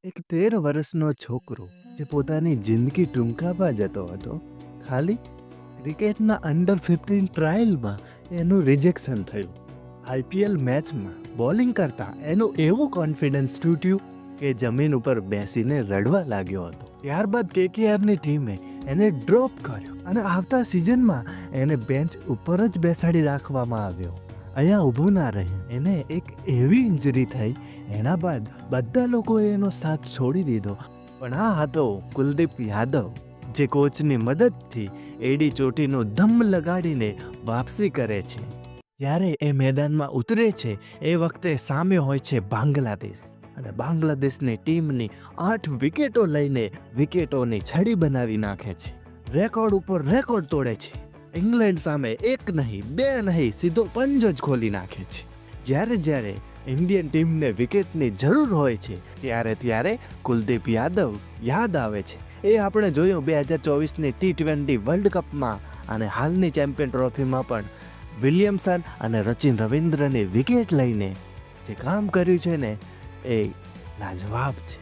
એક 13 વર્ષનો છોકરો જે પોતાની જિંદગી ટૂંકાવા જતો હતો, ખાલી ક્રિકેટના અંડર 15 ટ્રાયલમાં એનું રિજેક્શન થયું. આઈપીએલ મેચમાં બોલિંગ કરતા એનું એવું કોન્ફિડન્સ તૂટ્યું કે જમીન ઉપર બેસીને રડવા લાગ્યો હતો. ત્યારબાદ કેકેઆરની ટીમે એને ડ્રોપ કર્યો અને આવતા સિઝનમાં એને બેન્ચ ઉપર જ બેસાડી રાખવામાં આવ્યો. અહીંયા ઊભો ના રહે. એને એક એવી ઇન્જરી થઈ, એના બાદ બધા લોકોએ એનો સાથ છોડી દીધો. પણ આ હતો કુલદીપ યાદવ, જે કોચની મદદથી એડી ચોટીનો ધમ લગાડીને વાપસી કરે છે. જ્યારે એ મેદાનમાં ઉતરે છે એ વખતે સામે હોય છે બાંગ્લાદેશ, અને બાંગ્લાદેશની ટીમની 8 વિકેટો લઈને વિકેટોની છડી બનાવી નાખે છે. રેકોર્ડ ઉપર રેકોર્ડ તોડે છે. ઇંગ્લેન્ડ સામે 1 નહીં 2 નહીં સીધો પંજો જ ખોલી નાખે છે. જ્યારે ઇન્ડિયન ટીમને વિકેટની જરૂર હોય છે ત્યારે કુલદીપ યાદવ યાદ આવે છે. એ આપણે જોયું 2024ની T20 વર્લ્ડ કપમાં, અને હાલની ચેમ્પિયન ટ્રોફીમાં પણ વિલિયમસન અને સચિન રવિન્દ્રની વિકેટ લઈને જે કામ કર્યું છે ને, એ લાજવાબ છે.